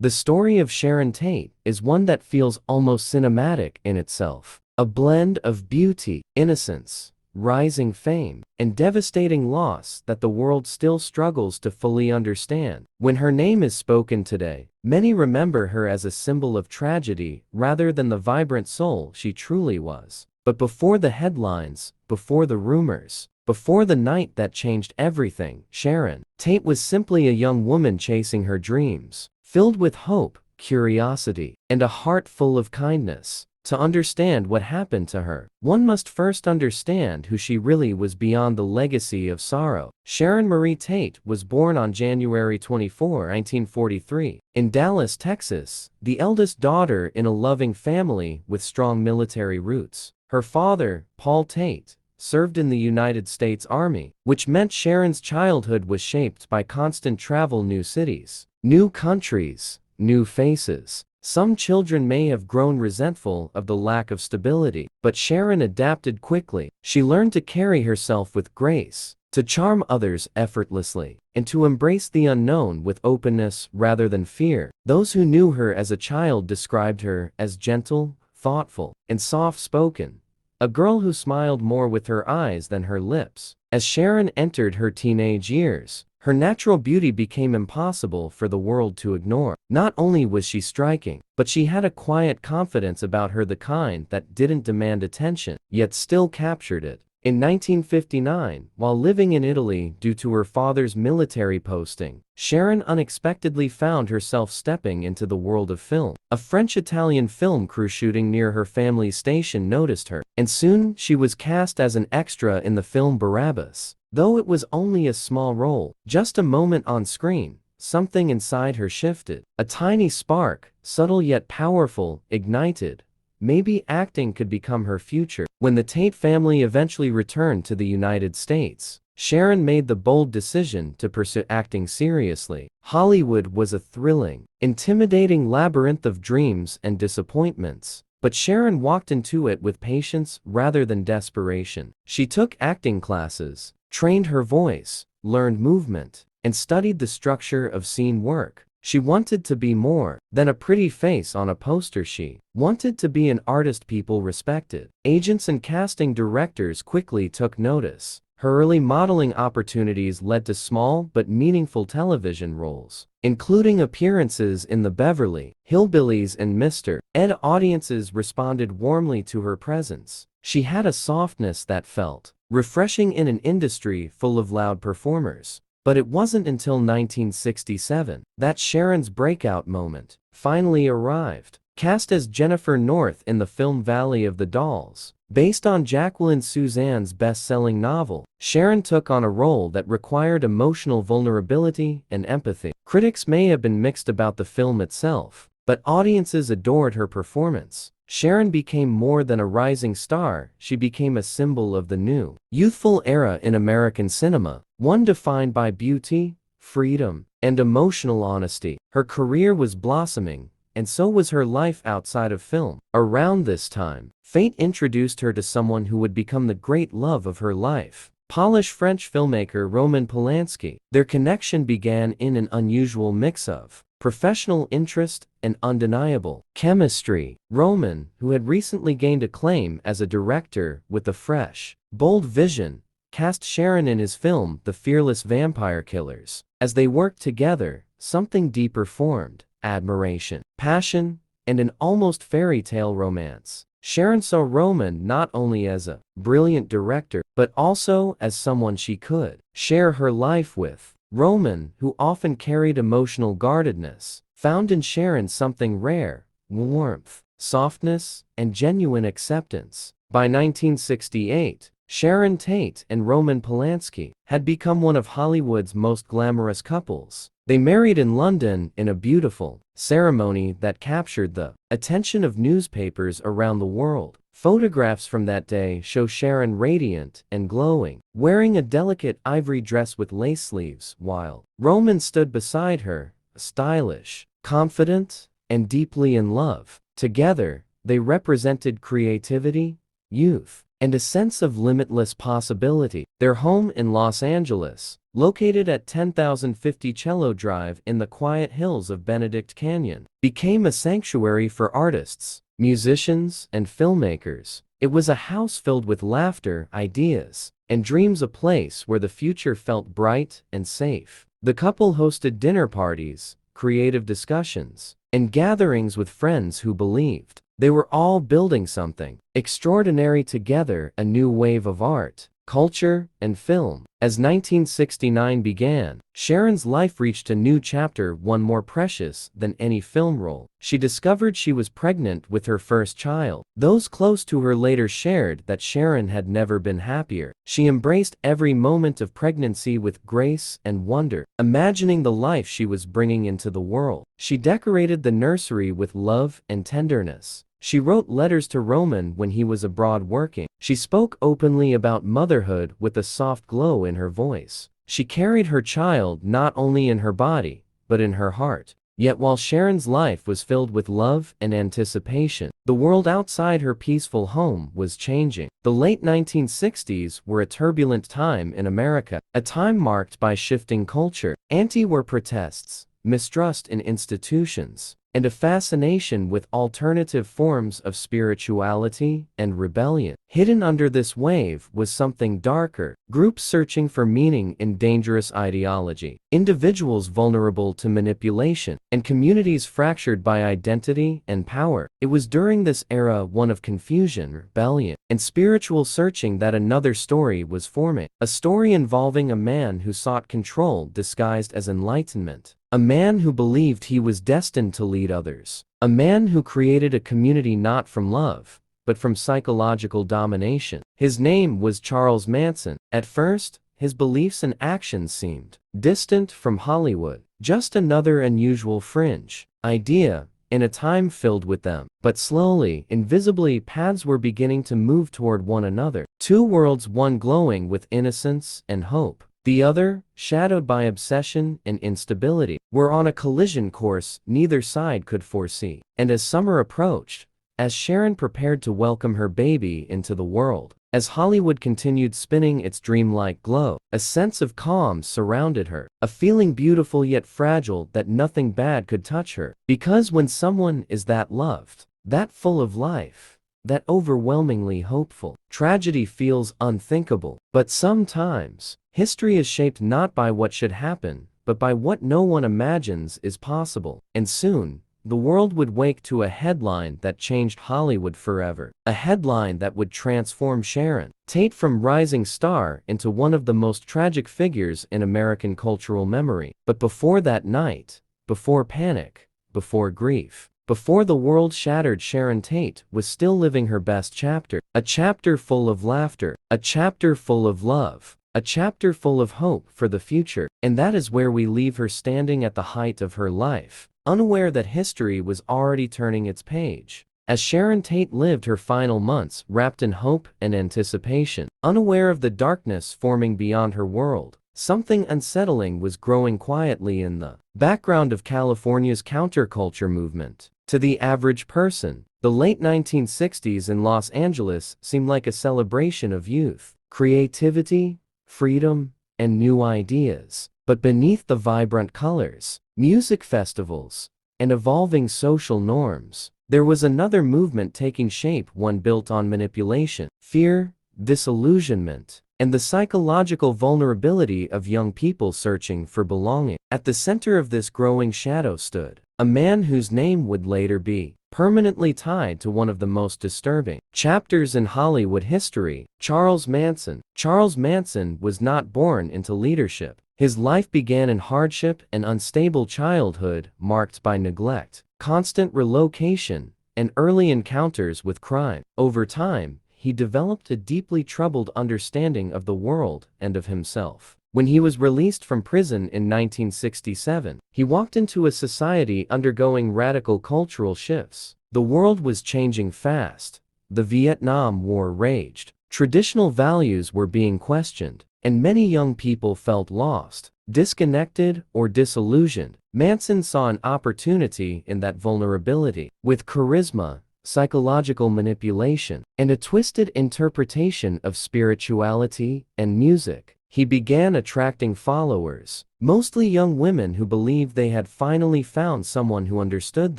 The story of Sharon Tate is one that feels almost cinematic in itself. A blend of beauty, innocence, rising fame, and devastating loss that the world still struggles to fully understand. When her name is spoken today, many remember her as a symbol of tragedy rather than the vibrant soul she truly was. But before the headlines, before the rumors, before the night that changed everything, Sharon Tate was simply a young woman chasing her dreams, filled with hope, curiosity, and a heart full of kindness. To understand what happened to her, one must first understand who she really was beyond the legacy of sorrow. Sharon Marie Tate was born on January 24, 1943, in Dallas, Texas, the eldest daughter in a loving family with strong military roots. Her father, Paul Tate, served in the United States Army, which meant Sharon's childhood was shaped by constant travel, new cities, new countries, new faces. Some children may have grown resentful of the lack of stability, but Sharon adapted quickly. She learned to carry herself with grace, to charm others effortlessly, and to embrace the unknown with openness rather than fear. Those who knew her as a child described her as gentle, thoughtful, and soft-spoken, a girl who smiled more with her eyes than her lips. As Sharon entered her teenage years, her natural beauty became impossible for the world to ignore. Not only was she striking, but she had a quiet confidence about her, the kind that didn't demand attention, yet still captured it. In 1959, while living in Italy due to her father's military posting, Sharon unexpectedly found herself stepping into the world of film. A French-Italian film crew shooting near her family's station noticed her, and soon she was cast as an extra in the film Barabbas. Though it was only a small role, just a moment on screen, something inside her shifted. A tiny spark, subtle yet powerful, ignited. Maybe acting could become her future. When the Tate family eventually returned to the United States, Sharon made the bold decision to pursue acting seriously. Hollywood was a thrilling, intimidating labyrinth of dreams and disappointments. But Sharon walked into it with patience rather than desperation. She took acting classes, trained her voice, learned movement, and studied the structure of scene work. She wanted to be more than a pretty face on a poster. She wanted to be an artist people respected. Agents and casting directors quickly took notice. Her early modeling opportunities led to small but meaningful television roles, including appearances in The Beverly Hillbillies and Mr. Ed. Audiences responded warmly to her presence. She had a softness that felt refreshing in an industry full of loud performers. But it wasn't until 1967 that Sharon's breakout moment finally arrived. Cast as Jennifer North in the film Valley of the Dolls, based on Jacqueline Suzanne's best-selling novel, Sharon took on a role that required emotional vulnerability and empathy. Critics may have been mixed about the film itself, but audiences adored her performance. Sharon became more than a rising star, she became a symbol of the new, youthful era in American cinema, one defined by beauty, freedom, and emotional honesty. Her career was blossoming, and so was her life outside of film. Around this time, fate introduced her to someone who would become the great love of her life, Polish French filmmaker Roman Polanski. Their connection began in an unusual mix of professional interest and undeniable chemistry. Roman, who had recently gained acclaim as a director with a fresh, bold vision, cast Sharon in his film The Fearless Vampire Killers. As they worked together, something deeper formed: admiration, passion, and an almost fairy tale romance. Sharon saw Roman not only as a brilliant director, but also as someone she could share her life with. Roman, who often carried emotional guardedness, found in Sharon something rare: warmth, softness, and genuine acceptance. By 1968, Sharon Tate and Roman Polanski had become one of Hollywood's most glamorous couples. They married in London in a beautiful ceremony that captured the attention of newspapers around the world. Photographs from that day show Sharon radiant and glowing, wearing a delicate ivory dress with lace sleeves, while Roman stood beside her, stylish, confident, and deeply in love. Together, they represented creativity, youth, and a sense of limitless possibility. Their home in Los Angeles, located at 10,050 Cello Drive in the quiet hills of Benedict Canyon, became a sanctuary for artists, musicians, and filmmakers. It was a house filled with laughter, ideas, and dreams, a place where the future felt bright and safe. The couple hosted dinner parties, creative discussions, and gatherings with friends who believed they were all building something extraordinary together, a new wave of art, culture, and film. As 1969 began, Sharon's life reached a new chapter, one more precious than any film role. She discovered she was pregnant with her first child. Those close to her later shared that Sharon had never been happier. She embraced every moment of pregnancy with grace and wonder, imagining the life she was bringing into the world. She decorated the nursery with love and tenderness. She wrote letters to Roman when he was abroad working. She spoke openly about motherhood with a soft glow in her voice. She carried her child not only in her body, but in her heart. Yet while Sharon's life was filled with love and anticipation, the world outside her peaceful home was changing. The late 1960s were a turbulent time in America, a time marked by shifting culture, anti-war protests, mistrust in institutions, and a fascination with alternative forms of spirituality and rebellion. Hidden under this wave was something darker, groups searching for meaning in dangerous ideology, individuals vulnerable to manipulation, and communities fractured by identity and power. It was during this era, one of confusion, rebellion, and spiritual searching, that another story was forming. A story involving a man who sought control disguised as enlightenment. A man who believed he was destined to lead others. A man who created a community not from love, but from psychological domination. His name was Charles Manson. At first, his beliefs and actions seemed distant from Hollywood, just another unusual fringe idea in a time filled with them. But slowly, invisibly, paths were beginning to move toward one another. Two worlds, one glowing with innocence and hope, the other, shadowed by obsession and instability, were on a collision course neither side could foresee. And as summer approached, as Sharon prepared to welcome her baby into the world, as Hollywood continued spinning its dreamlike glow, a sense of calm surrounded her, a feeling beautiful yet fragile that nothing bad could touch her. Because when someone is that loved, that full of life, that overwhelmingly hopeful, tragedy feels unthinkable. But sometimes, history is shaped not by what should happen, but by what no one imagines is possible. And soon, the world would wake to a headline that changed Hollywood forever. A headline that would transform Sharon Tate from rising star into one of the most tragic figures in American cultural memory. But before that night, before panic, before grief, before the world shattered, Sharon Tate was still living her best chapter. A chapter full of laughter, a chapter full of love, a chapter full of hope for the future. And that is where we leave her, standing at the height of her life, unaware that history was already turning its page. As Sharon Tate lived her final months wrapped in hope and anticipation, unaware of the darkness forming beyond her world, something unsettling was growing quietly in the background of California's counterculture movement. To the average person, the late 1960s in Los Angeles seemed like a celebration of youth, creativity, freedom, and new ideas. But beneath the vibrant colors, music festivals, and evolving social norms, there was another movement taking shape, one built on manipulation, fear, disillusionment, and the psychological vulnerability of young people searching for belonging. At the center of this growing shadow stood a man whose name would later be permanently tied to one of the most disturbing chapters in Hollywood history, Charles Manson. Charles Manson was not born into leadership. His life began in hardship and unstable childhood marked by neglect, constant relocation, and early encounters with crime. Over time, he developed a deeply troubled understanding of the world and of himself. When he was released from prison in 1967, he walked into a society undergoing radical cultural shifts. The world was changing fast. The Vietnam War raged. Traditional values were being questioned, and many young people felt lost, disconnected, or disillusioned. Manson saw an opportunity in that vulnerability. With charisma, psychological manipulation, and a twisted interpretation of spirituality and music. He began attracting followers, mostly young women who believed they had finally found someone who understood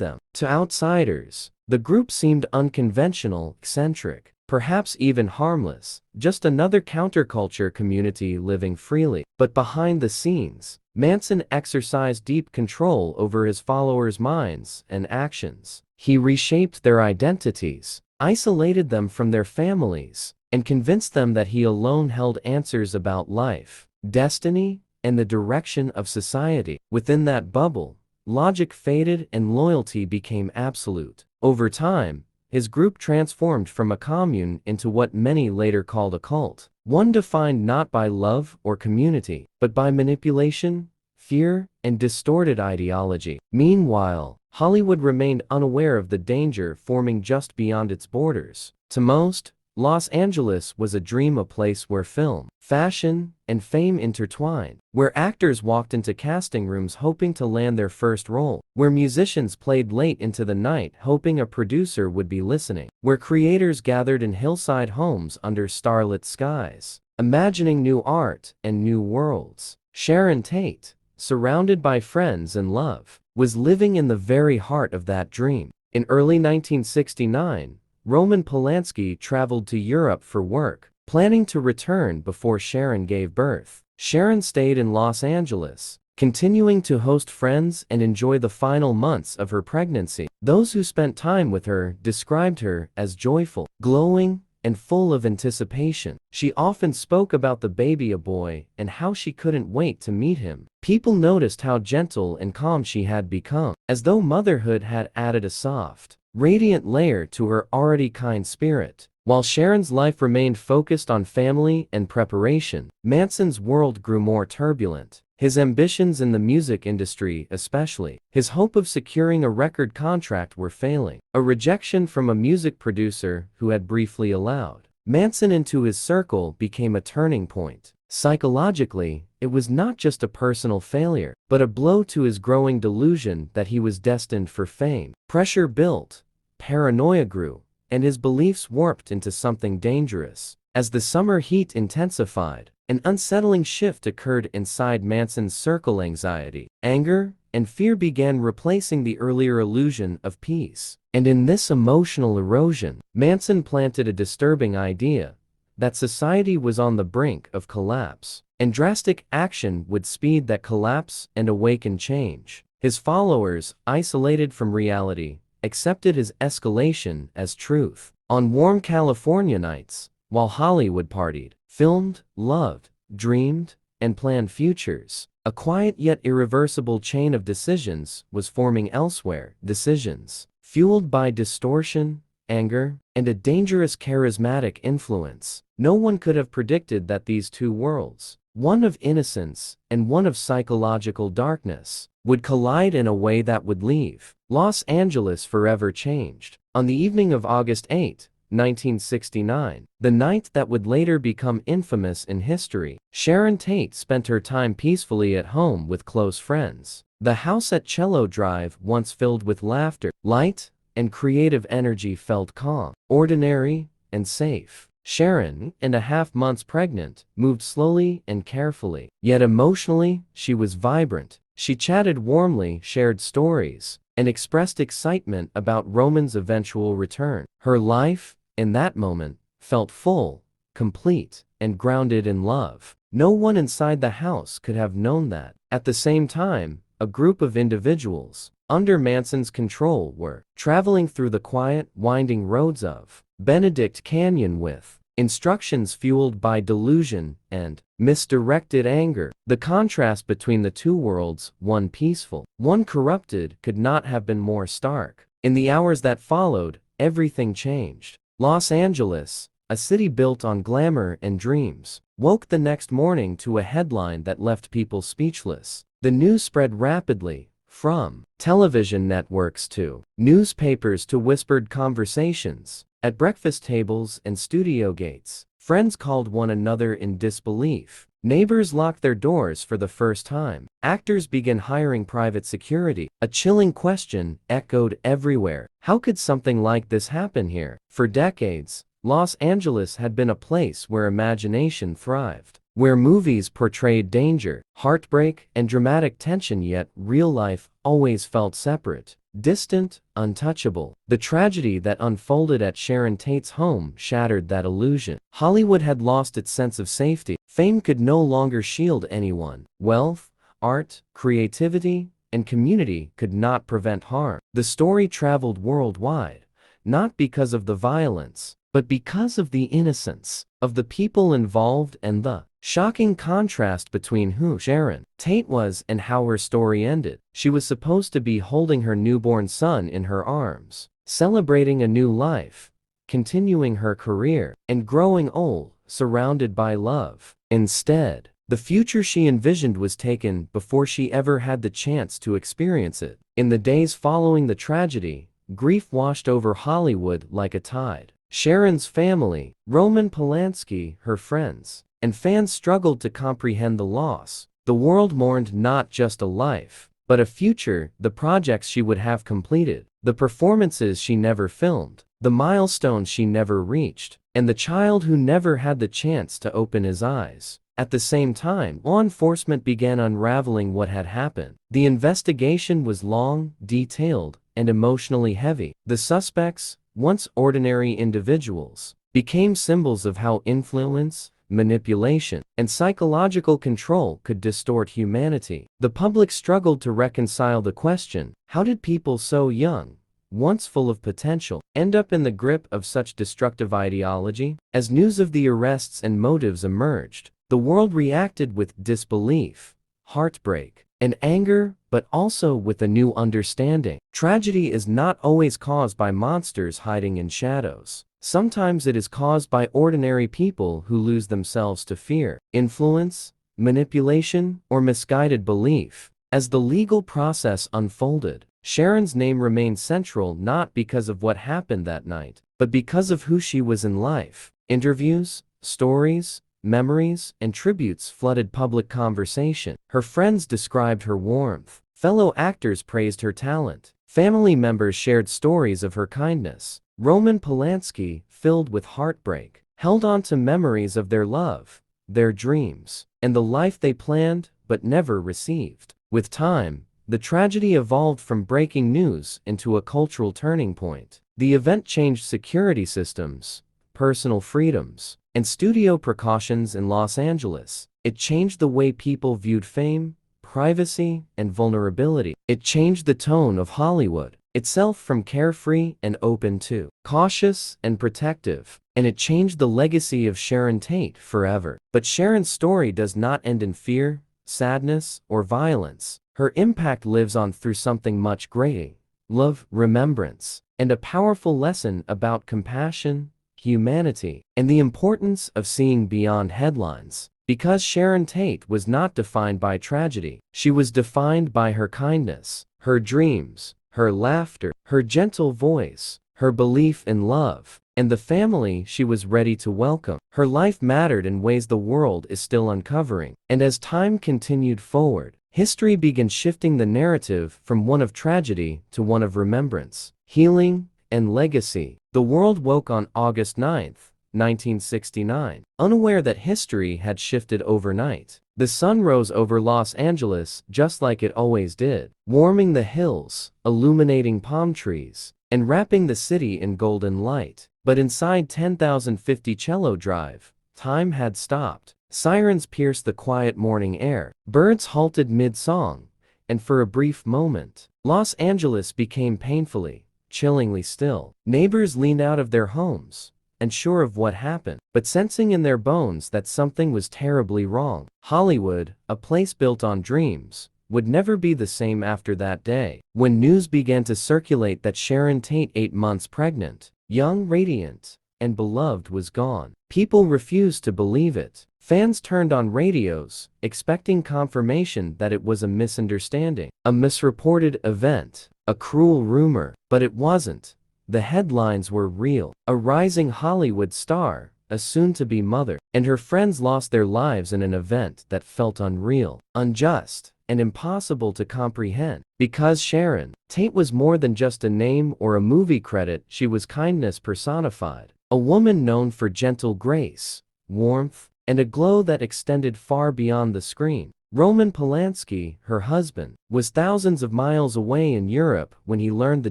them. To outsiders, the group seemed unconventional, eccentric, perhaps even harmless, just another counterculture community living freely. But behind the scenes, Manson exercised deep control over his followers' minds and actions. He reshaped their identities, isolated them from their families, and convinced them that he alone held answers about life, destiny, and the direction of society. Within that bubble, logic faded and loyalty became absolute. Over time, his group transformed from a commune into what many later called a cult, one defined not by love or community, but by manipulation, fear, and distorted ideology. Meanwhile, Hollywood remained unaware of the danger forming just beyond its borders. To most, Los Angeles was a dream, a place where film, fashion, and fame intertwined, where actors walked into casting rooms hoping to land their first role, where musicians played late into the night hoping a producer would be listening, where creators gathered in hillside homes under starlit skies, imagining new art and new worlds. Sharon Tate, surrounded by friends and love, was living in the very heart of that dream. In early 1969, Roman Polanski traveled to Europe for work, planning to return before Sharon gave birth. Sharon stayed in Los Angeles, continuing to host friends and enjoy the final months of her pregnancy. Those who spent time with her described her as joyful, glowing, and full of anticipation. She often spoke about the baby, a boy, and how she couldn't wait to meet him. People noticed how gentle and calm she had become, as though motherhood had added a soft, radiant layer to her already kind spirit. While Sharon's life remained focused on family and preparation, Manson's world grew more turbulent. His ambitions in the music industry, especially his hope of securing a record contract, were failing. A rejection from a music producer who had briefly allowed Manson into his circle became a turning point. Psychologically, it was not just a personal failure, but a blow to his growing delusion that he was destined for fame. Pressure built, paranoia grew, and his beliefs warped into something dangerous. As the summer heat intensified, an unsettling shift occurred inside Manson's circle. Anxiety, anger, and fear began replacing the earlier illusion of peace. And in this emotional erosion, Manson planted a disturbing idea that society was on the brink of collapse, and drastic action would speed that collapse and awaken change. His followers, isolated from reality, accepted his escalation as truth. On warm California nights, while Hollywood partied, filmed, loved, dreamed, and planned futures, a quiet yet irreversible chain of decisions was forming elsewhere. Decisions fueled by distortion, anger, and a dangerous charismatic influence. No one could have predicted that these two worlds, one of innocence and one of psychological darkness, would collide in a way that would leave Los Angeles forever changed. On the evening of August 8, 1969, the night that would later become infamous in history, Sharon Tate spent her time peacefully at home with close friends. The house at Cello Drive, once filled with laughter, light, and creative energy, felt calm, ordinary, and safe. Sharon, and a half months pregnant, moved slowly and carefully. Yet emotionally, she was vibrant. She chatted warmly, shared stories, and expressed excitement about Roman's eventual return. Her life, in that moment, felt full, complete, and grounded in love. No one inside the house could have known that. At the same time, a group of individuals, under Manson's control, were traveling through the quiet, winding roads of Benedict Canyon with instructions fueled by delusion and misdirected anger. The contrast between the two worlds, one peaceful, one corrupted, could not have been more stark. In the hours that followed, everything changed. Los Angeles, a city built on glamour and dreams, woke the next morning to a headline that left people speechless. The news spread rapidly, from television networks to newspapers to whispered conversations at breakfast tables and studio gates. Friends called one another in disbelief. Neighbors locked their doors for the first time. Actors began hiring private security. A chilling question echoed everywhere. How could something like this happen here? For decades, Los Angeles had been a place where imagination thrived, where movies portrayed danger, heartbreak, and dramatic tension, yet real life always felt separate, distant, untouchable. The tragedy that unfolded at Sharon Tate's home shattered that illusion. Hollywood had lost its sense of safety. Fame could no longer shield anyone. Wealth, art, creativity, and community could not prevent harm. The story traveled worldwide, not because of the violence, but because of the innocence of the people involved and the shocking contrast between who Sharon Tate was and how her story ended. She was supposed to be holding her newborn son in her arms, celebrating a new life, continuing her career, and growing old, surrounded by love. Instead, the future she envisioned was taken before she ever had the chance to experience it. In the days following the tragedy, grief washed over Hollywood like a tide. Sharon's family, Roman Polanski, her friends, and fans struggled to comprehend the loss. The world mourned not just a life, but a future, the projects she would have completed, the performances she never filmed, the milestones she never reached, and the child who never had the chance to open his eyes. At the same time, law enforcement began unraveling what had happened. The investigation was long, detailed, and emotionally heavy. The suspects, once ordinary individuals, became symbols of how influence, manipulation, and psychological control could distort humanity. The public struggled to reconcile the question: how did people so young, once full of potential, end up in the grip of such destructive ideology? As news of the arrests and motives emerged, the world reacted with disbelief, heartbreak, and anger, but also with a new understanding. Tragedy is not always caused by monsters hiding in shadows. Sometimes it is caused by ordinary people who lose themselves to fear, influence, manipulation, or misguided belief. As the legal process unfolded, Sharon's name remained central not because of what happened that night, but because of who she was in life. Interviews, stories, memories, and tributes flooded public conversation. Her friends described her warmth. Fellow actors praised her talent. Family members shared stories of her kindness. Roman Polanski, filled with heartbreak, held on to memories of their love, their dreams, and the life they planned but never received. With time, the tragedy evolved from breaking news into a cultural turning point. The event changed security systems, personal freedoms, and studio precautions in Los Angeles. It changed the way people viewed fame, privacy, and vulnerability. It changed the tone of Hollywood itself from carefree and open to cautious and protective. And it changed the legacy of Sharon Tate forever. But Sharon's story does not end in fear, sadness, or violence. Her impact lives on through something much greater: love, remembrance, and a powerful lesson about compassion, humanity, and the importance of seeing beyond headlines. Because Sharon Tate was not defined by tragedy, she was defined by her kindness, her dreams, her laughter, her gentle voice, her belief in love, and the family she was ready to welcome. Her life mattered in ways the world is still uncovering. And as time continued forward, history began shifting the narrative from one of tragedy to one of remembrance, healing, and legacy. The world woke on August 9, 1969, unaware that history had shifted overnight. The sun rose over Los Angeles just like it always did, warming the hills, illuminating palm trees, and wrapping the city in golden light. But inside 10,050 Cello Drive, time had stopped. Sirens pierced the quiet morning air. Birds halted mid-song, and for a brief moment, Los Angeles became painfully, chillingly still. Neighbors leaned out of their homes, unsure of what happened, but sensing in their bones that something was terribly wrong. Hollywood, a place built on dreams, would never be the same after that day. When news began to circulate that Sharon Tate, 8 months pregnant, young, radiant, and beloved, was gone, people refused to believe it. Fans turned on radios, expecting confirmation that it was a misunderstanding, a misreported event, a cruel rumor. But it wasn't. The headlines were real. A rising Hollywood star, a soon-to-be mother, and her friends lost their lives in an event that felt unreal, unjust, and impossible to comprehend. Because Sharon Tate was more than just a name or a movie credit, she was kindness personified. A woman known for gentle grace, warmth, and a glow that extended far beyond the screen. Roman Polanski, her husband, was thousands of miles away in Europe when he learned the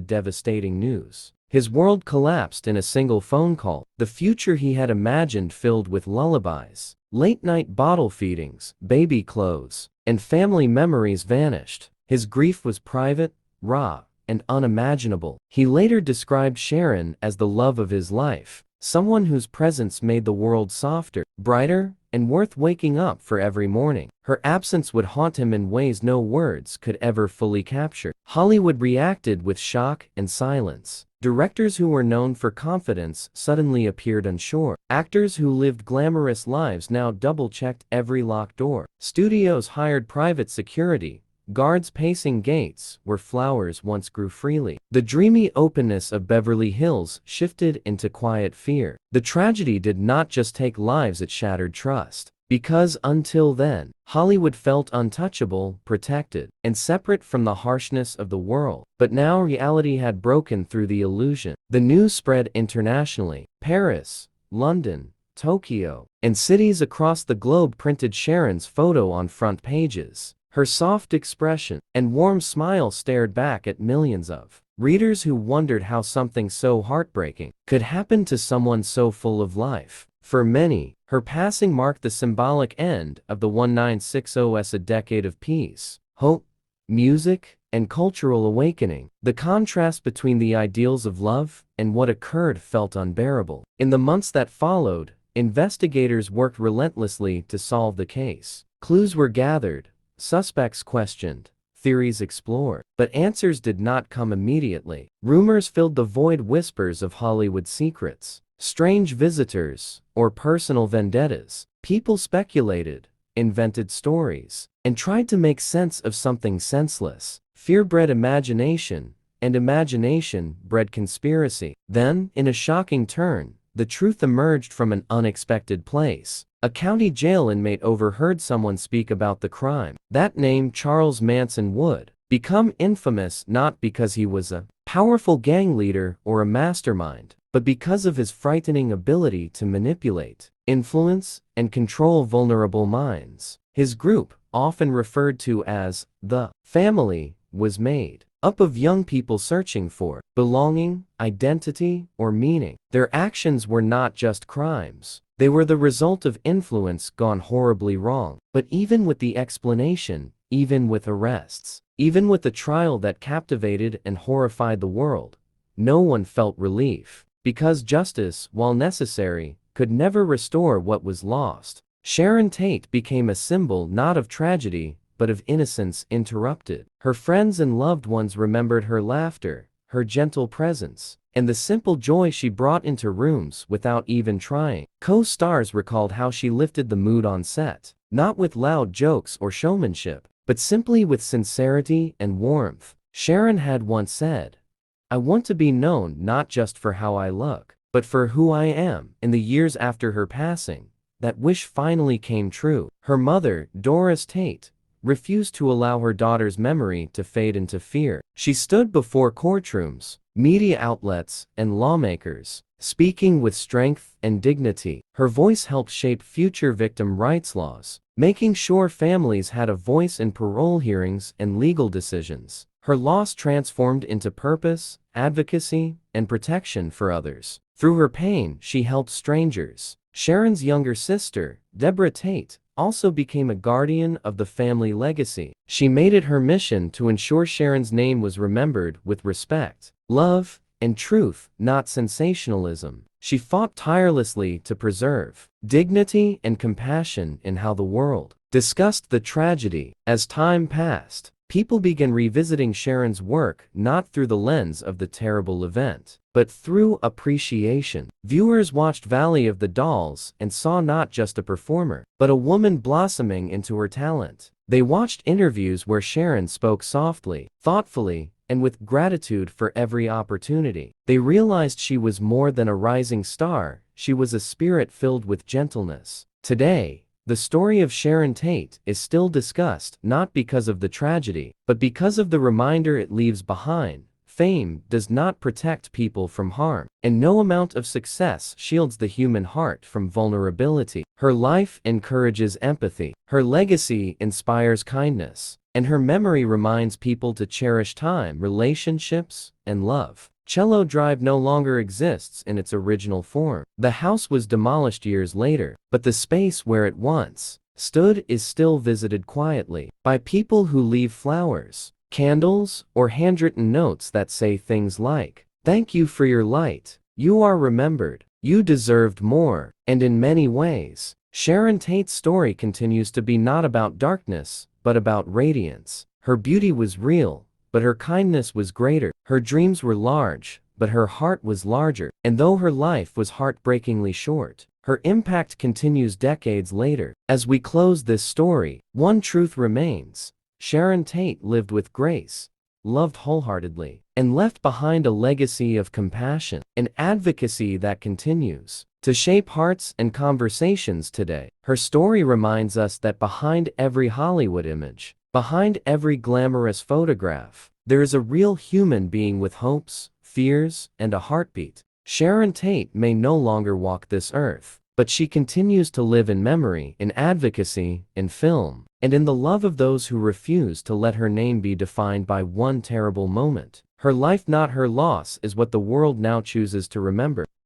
devastating news. His world collapsed in a single phone call. The future he had imagined filled with lullabies, late-night bottle feedings, baby clothes, and family memories vanished. His grief was private, raw, and unimaginable. He later described Sharon as the love of his life, someone whose presence made the world softer, brighter, and worth waking up for every morning. Her absence would haunt him in ways no words could ever fully capture. Hollywood reacted with shock and silence. Directors who were known for confidence suddenly appeared unsure. Actors who lived glamorous lives now double-checked every locked door. Studios hired private security, guards pacing gates where flowers once grew freely. The dreamy openness of Beverly Hills shifted into quiet fear. The tragedy did not just take lives, it shattered trust. Because until then, Hollywood felt untouchable, protected, and separate from the harshness of the world. But now reality had broken through the illusion. The news spread internationally. Paris, London, Tokyo, and cities across the globe printed Sharon's photo on front pages. Her soft expression and warm smile stared back at millions of readers who wondered how something so heartbreaking could happen to someone so full of life. For many, her passing marked the symbolic end of the 1960s, a decade of peace, hope, music, and cultural awakening. The contrast between the ideals of love and what occurred felt unbearable. In the months that followed, investigators worked relentlessly to solve the case. Clues were gathered, suspects questioned, theories explored, but answers did not come immediately. Rumors filled the void, whispers of Hollywood secrets, strange visitors, or personal vendettas. People speculated, invented stories, and tried to make sense of something senseless. Fear bred imagination, and imagination bred conspiracy. Then, in a shocking turn, the truth emerged from an unexpected place. A county jail inmate overheard someone speak about the crime. That name, Charles Manson, would become infamous not because he was a powerful gang leader or a mastermind, but because of his frightening ability to manipulate, influence, and control vulnerable minds. His group, often referred to as the family, was made up of young people searching for belonging, identity, or meaning. Their actions were not just crimes. They were the result of influence gone horribly wrong. But even with the explanation, even with arrests, even with the trial that captivated and horrified the world, no one felt relief. Because justice, while necessary, could never restore what was lost. Sharon Tate became a symbol not of tragedy, but of innocence interrupted. Her friends and loved ones remembered her laughter, her gentle presence, and the simple joy she brought into rooms without even trying. Co-stars recalled how she lifted the mood on set, not with loud jokes or showmanship, but simply with sincerity and warmth. Sharon had once said, "I want to be known not just for how I look, but for who I am." In the years after her passing, that wish finally came true. Her mother, Doris Tate, refused to allow her daughter's memory to fade into fear. She stood before courtrooms, media outlets, and lawmakers, speaking with strength and dignity. Her voice helped shape future victim rights laws, making sure families had a voice in parole hearings and legal decisions. Her loss transformed into purpose, advocacy, and protection for others. Through her pain, she helped strangers. Sharon's younger sister, Deborah Tate, also became a guardian of the family legacy. She made it her mission to ensure Sharon's name was remembered with respect, love, and truth, not sensationalism. She fought tirelessly to preserve dignity and compassion in how the world discussed the tragedy. As time passed, people began revisiting Sharon's work not through the lens of the terrible event, but through appreciation. Viewers watched Valley of the Dolls and saw not just a performer, but a woman blossoming into her talent. They watched interviews where Sharon spoke softly, thoughtfully, and with gratitude for every opportunity. They realized she was more than a rising star, she was a spirit filled with gentleness. Today, the story of Sharon Tate is still discussed not because of the tragedy, but because of the reminder it leaves behind. Fame does not protect people from harm, and no amount of success shields the human heart from vulnerability. Her life encourages empathy, her legacy inspires kindness, and her memory reminds people to cherish time, relationships, and love. Cello Drive no longer exists in its original form. The house was demolished years later, but the space where it once stood is still visited quietly by people who leave flowers, candles, or handwritten notes that say things like, "Thank you for your light. You are remembered. You deserved more." And in many ways, Sharon Tate's story continues to be not about darkness, but about radiance. Her beauty was real, but her kindness was greater. Her dreams were large, but her heart was larger. And though her life was heartbreakingly short, her impact continues decades later. As we close this story, one truth remains. Sharon Tate lived with grace, loved wholeheartedly, and left behind a legacy of compassion and advocacy that continues to shape hearts and conversations today. Her story reminds us that behind every Hollywood image, behind every glamorous photograph, there is a real human being with hopes, fears, and a heartbeat. Sharon Tate may no longer walk this earth, but she continues to live in memory, in advocacy, in film, and in the love of those who refuse to let her name be defined by one terrible moment. Her life, not her loss, is what the world now chooses to remember.